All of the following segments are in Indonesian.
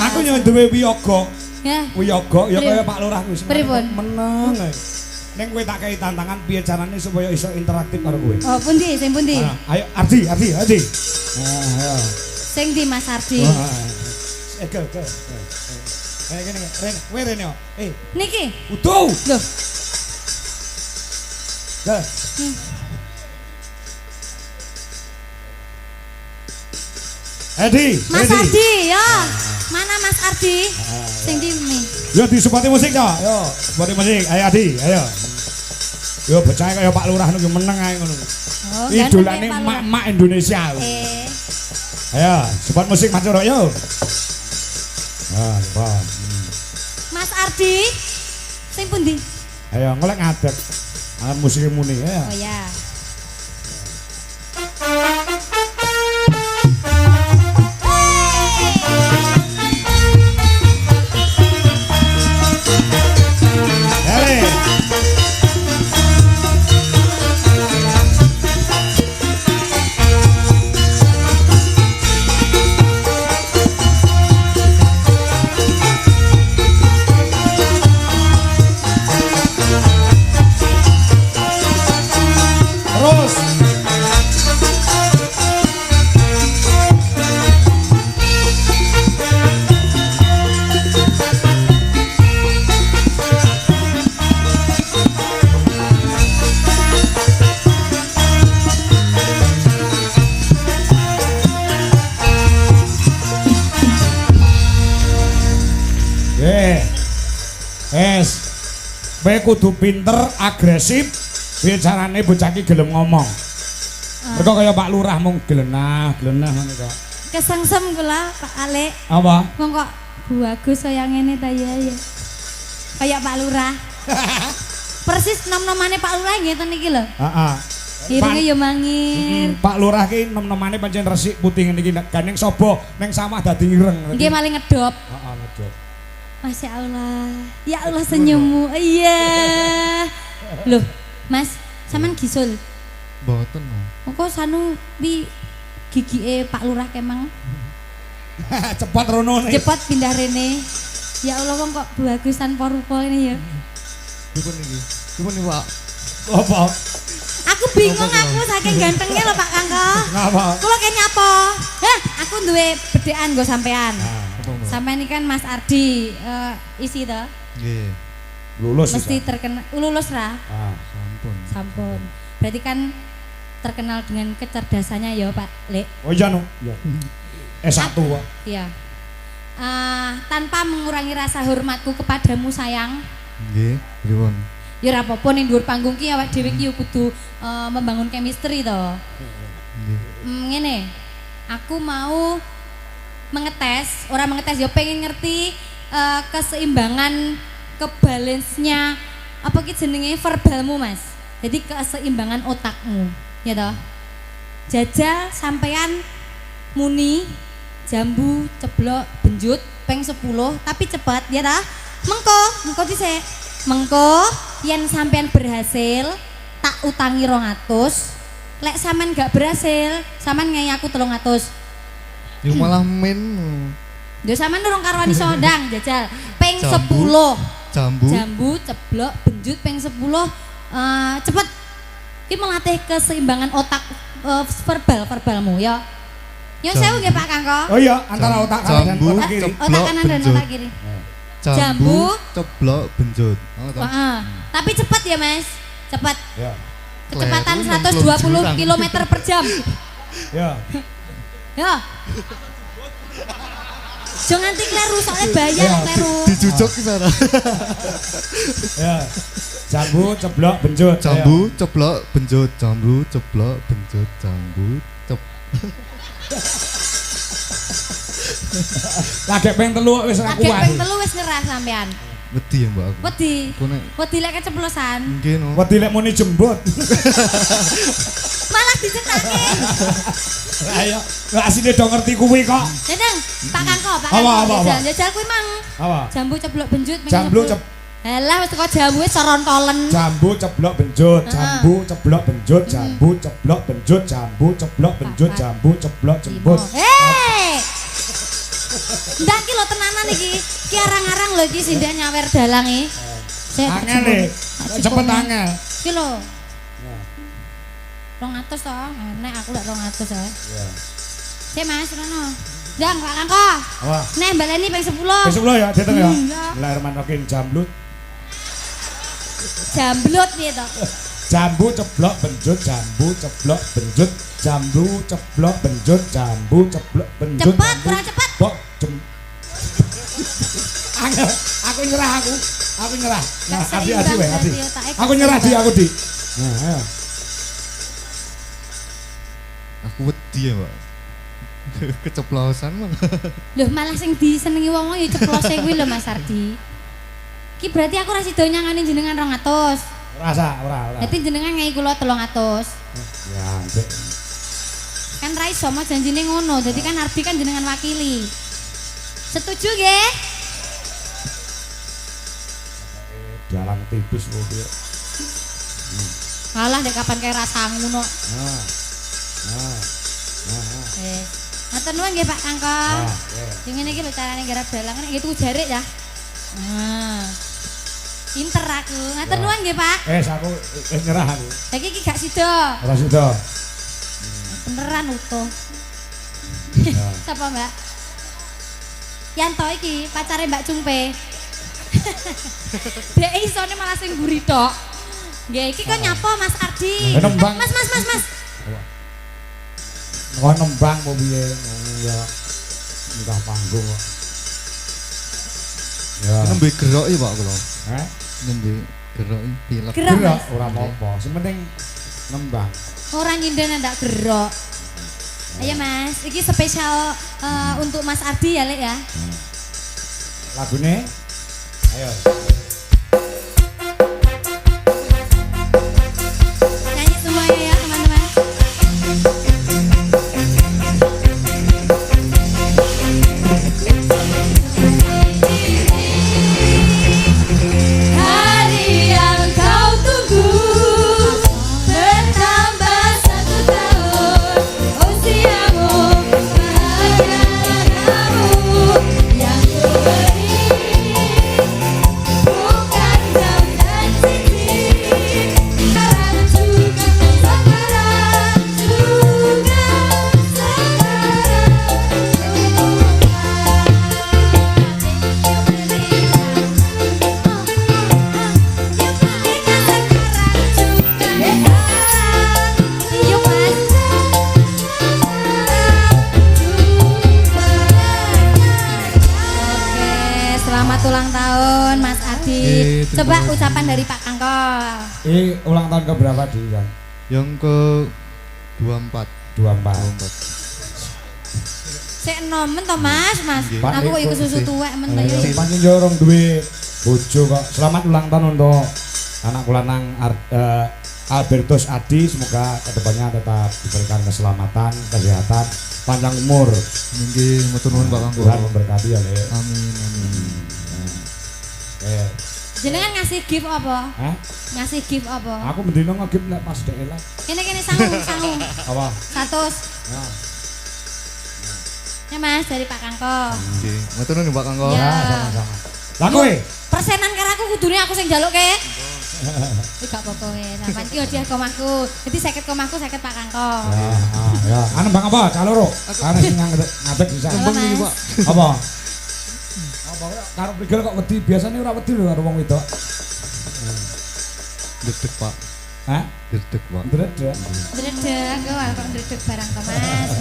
Aku yo duwe wiyaga. Ya. Wiyaga ya kaya Pak Lurah wis. Pripun? Meneng ae. Ning kowe tak kei tantangan piye carane supaya iso interaktif karo kowe. Oh, pundi? Sing pundi? Ayo Ardi. Ayo. Sing di Mas Ardi. Ke. Kene. Kowe rene yo. Niki. Utuh. Loh. Lah. Mas Ardi, ya. Mana Mas Ardi? Sing di mi. Yo disupati musik yo. Yo, supati musik. Ayo Ardi, ayo. Yo becah kaya Pak Lurah niku meneng ae ngono. Oh, idolane mak-mak Indonesia. Ayo, support musik Mas Coro yo. Mas Ardi. Sing pundi? Ayo golek ngadeg. Alat musik muni ya. Oh ya. Kowe kudu pinter, agresif, piye carane bocah iki gelem ngomong. Mergo kaya Pak Lurah mung glenah ngono kok. Kesengsem kula Pak Ale. Apa? Wong kok bagus kaya ngene ta ya. Kayak Pak Lurah. Persis nom-nomane Pak Lurah ngeten iki lho. Heeh. Irunge ya mangir. Pak Lurah ki nom-nomane pancen resik putih ngene iki gandeng sapa ning samah dadi ireng. Nggih maling ngedop. Heeh, ngedop. Masya Allah, ya Allah senyummu, iya. Loh, Mas, sampean gisul? Mboten, Mas. Kok sanu pi gigi Pak Lurah kemang? Cepat rono nih. Cepat pindah rene. Ya Allah, wong kok bagusan porupo ini ya. Dipun iki. Dipun iki, Pak. Apa? Aku bingung aku saking gantengnya lho Pak Kangko. Ngapa? Kula kene nyapa? Hah, aku duwe bedhekan nggo sampean. Sampai ini kan Mas Ardi isi toh? Nggih. Lulus. Mesti terkenal lulus ra? Sampun. Berarti kan terkenal dengan kecerdasannya ya Pak Lek. Oh iya no. Iya. S1 Pak. Iya. Tanpa mengurangi rasa hormatku kepadamu sayang. Nggih, pripun? Ya ora apa-apa ning dhuwur panggung ki awak dhewe ki kudu membangun chemistry to. Nggih. Ngene. Aku mau mengetes, orang mengetes ya pengen ngerti keseimbangan kebalensnya apa ki jenenge verbalmu Mas. Jadi keseimbangan otakmu, ya toh. Jajal sampean muni jambu ceblok benjut peng 10 tapi cepet ya toh. Mengko dhisik. Mengko yen sampean berhasil tak utangi 200. Lek sampean gak berhasil, sampean ngai aku 300. Yo malah men. Yo sampean durung karwani sondang jajal. Peng 10. Jambu ceblok benjut peng 10. Cepet. Ki melatih keseimbangan otak verbalmu ya. Yo sewu nggih Pak Kangko. Oh iya, antara otak kanan dan otak kiri. Otak kanan dan otak kiri. Jambu ceblok benjut. Heeh. Tapi cepet ya Mas. Cepet. Ya. Kecepatan 120 km per jam. Ya. Ya. Jo nganti kleru soalnya bahaya kleru. Dijujuk ki sana. Ya. Jambu ceblok benjut. Jambu ceblok benjut, jambu ceblok benjut, jambu cep. Lagi peng 3 wis ora kuat. Lagi peng 3 wis nyerah sampean. Wedi ya Mbak aku. Wedi. Kone. Wedi lek keceplosan. Nggih no. Wedi lek muni jembut. Malah dicetake. Ayo, asine do ngerti kuwi kok. Dedeng, Pak Kangko, Pak Apa? Jajal kuwi mang. Apa? Jambu ceblok benjut Jambu Halah wis teko jambu wis sorontolen. Jambu ceblok benjut, jambu ceblok benjut, jambu ceblok benjut, jambu ceblok benjut, jambu ceblok jembut. Ndak ki lho tenanan iki. Ki arang-arang lho iki sindak nyawer dalang iki. Angel e. Cepet angel. Ki lho. 200 to. Nek aku lek 200 ya. Iya. Sik Mas, rono. Ndang Pak Kangko. Apa? Nek baleni ping 10. Besok lo ya, datang ya. Iya. Bismillahirrahmanirrahim jamblut. Jamblut piye to? Jambu ceblok benjut, jambu ceblok benjut, jambu ceblok benjut, jambu ceblok benjut. Cepet, jambu- kurang cepet. Kok Angel, aku nyerah aku. Aku nyerah. Nah, Gak adi seimbang wae, adi. berarti otaknya, gak Aku nyerah di seimbang. aku di. Nah, ayo. Aku wedi ya, Pak. Keceplosan mah. Loh malah sing disenengi wong ya ceplose kuwi lho Mas Ardi. Ki berarti aku ra sida nyangani jenengan 200. Rasa ora. Dadi jenengan ngai kula 300. Ya, ambek. Kan ra iso mau janjine ngono. Dadi kan Ardi kan jenengan wakili. Setuju nggih? Dalang tipis kok dia. Alah nek kapan kae rasangu no. Nah. Nah. Nah. Matur nuwun nggih Pak Kangko. Nah, Yang ngene iki lho carane garap dalang nek gitu jarik ya. Pinter aku. Matur nuwun nggih Pak. aku nyerah aku. Saiki iki gak sida. Ora sida. Beneran utuh. Ya. Sapa Mbak? Yanto iki pacare Mbak Cungpe. Dek isone malah sing mburi tok. Nggih, iki kok nyapa Mas Ardi? Nembang. Mas. Kok nembang mau piye? Ya. Enggak panggung kok. Ya. Nembe gerok ya, Pak kula. Eh? Nembe gerok pilek. Gerok, Gerak Mas. ora apa-apa. Sing penting nembang. Ora nyinden ndak gerok. Ayo Mas, iki spesial untuk Mas Ardi ya Lek ya. Lagune ayo. Nyanyi semuanya ya teman-teman. Hari yang kau tunggu bertambah 1 tahun usiamu bahagia kamu yang ku beri bukan jam dan cincin sekarang juga Selamat ulang tahun Mas Ardi. Terima Coba kasih. ucapan dari Pak Kangko. Ini ulang tahun ke berapa di kan? Yang ke 24. 24. 24. Sik nomen to Mas. Nggih. Aku kok iku susu Nggih. tuwek men to ya. Sing pancen yo orang duwe bojo kok. Selamat ulang tahun untuk anak lanang Albertus Adi, semoga kedepannya tetap diberikan keselamatan, kesehatan, panjang umur. Nggih, matur nuwun Pak Kangko. Tuhan memberkati ya, Le. Amin, amin. Jenengan ngasih gift apa? Hah? Ngasih gift apa? Aku mendino ngegip nek pas dek elek. Kene sangu. Apa? 100. Ya. Ya Mas dari Pak Kangko. Nggih, matur nuwun Pak Kangko. Ya. Ya, sama-sama. Lah kowe? Persenan karo aku kudune aku sing njalukke. Iki gak apa-apa kowe. Sampeyan iki hadiah komahku. Dadi 50 komahku 50 Pak Kangko. Ya, ya. Anu bang apa? Caloro. Karena sing ngadeg bisa. Halo, Bang iki, Mas. Pak. Apa? Apa karo prigel kok wedi? Biasanya ora wedi lho karo wong wedok. Dedek, Pak. Hah? Dedek, Pak. Dredeg. Dredeg kok ndredeg barang to Mas.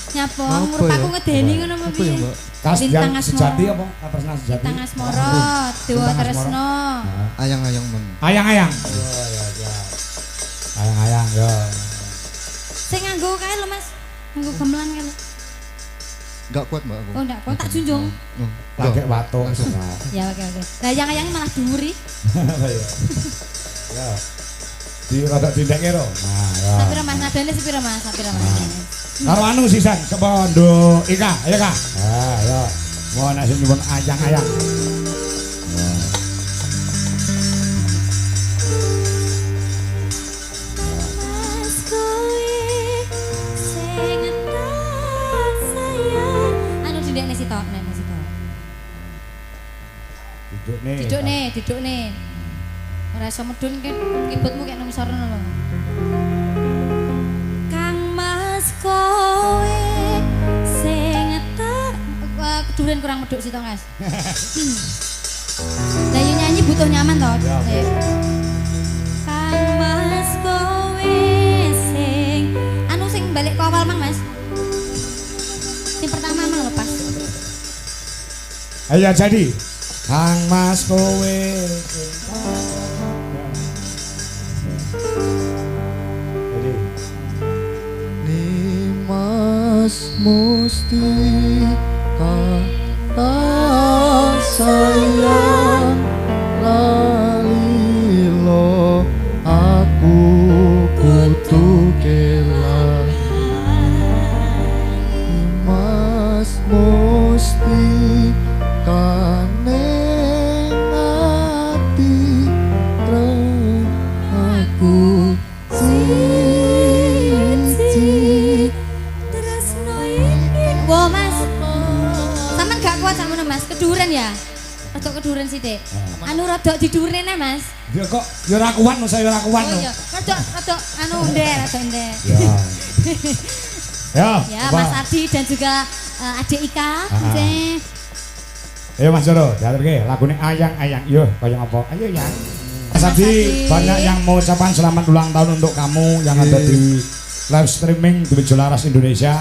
Nyapa Apa ngurup ya? aku ngedeni ngono apa Apa ya, piye? Mbak? Bintang Yang Asmoro. sejati apa? Kapersna sejati. Bintang Asmoro, Dewa Bintang Asmoro. Tresno. Ayang-ayang men. Ayang-ayang. Oh ya ya. Ayang-ayang ya. Sing nganggo kae lho Mas. Nganggo gamelan kae lho. Enggak kuat, Mbak aku. Oh ndak kok tak junjung. Oh, Pakai enggak. watuk. Langsung. Ya oke. Lah yang malah dhuwuri. Ya. Ya. Di rada tindak kero. Nah, ya. Sapira Mas nadane sepira Mas? Sapira Mas. Karo anu sisan sapa ndo Ika, ayo Kak. Ah, ya. Mau nek sing nyuwun ayang-ayang. Mas kowe sing entas sayang. Anu dindekne sitok. Duduk nih. Ora iso medun kibutmu kayak nang sorno lho. Kang Mas kowe sing keduren kurang meduk sih to, Mas. Lah yo nyanyi butuh nyaman to. Kang Mas kowe sing sing balik ke awal Mang, Mas. Sing pertama Mang lepas. Ayo jadi Kang Mas kowe jadi Nimas musti kata sayang lalilo aku kudu kelang Nimas musti kaneng ati treng aku siji Tresno iki. Wah, Mas. Sampeyan gak kuat sampeyan, Mas. Keduren ya? Rada keduren sithik. Rada didurene, Mas. ya kok ya ora kuat no saya ora kuat no. Oh iya, rada ndek. Ya. Ya, Mas Adi dan juga Adik Ika. Nggih. Ayo Mas Joro, diaturke lagune ayang-ayang. Yo, kaya apa? Ayo yang. Mas Adi, banyak yang mengucapkan selamat ulang tahun untuk kamu yang ada di live streaming di Jolaras Indonesia.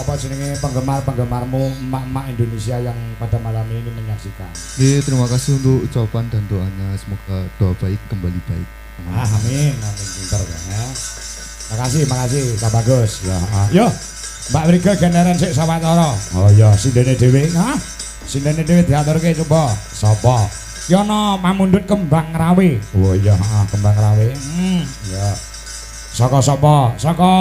Apa jenenge penggemar-penggemarmu emak-emak Indonesia yang pada malam ini menyaksikan. Terima kasih untuk ucapan dan doanya, semoga doa baik kembali baik. Amin, pinter ya. Makasih, Pak Bagus. Ya, yo, Mbak Wriga generan sik sawetara. Oh iya, sindene dhewe, sindene dhewe diaturke coba. Sapa? Ya ana Mamundut Kembang Rawe. Oh iya, Kembang Rawe. Ya. Saka sapa? Saka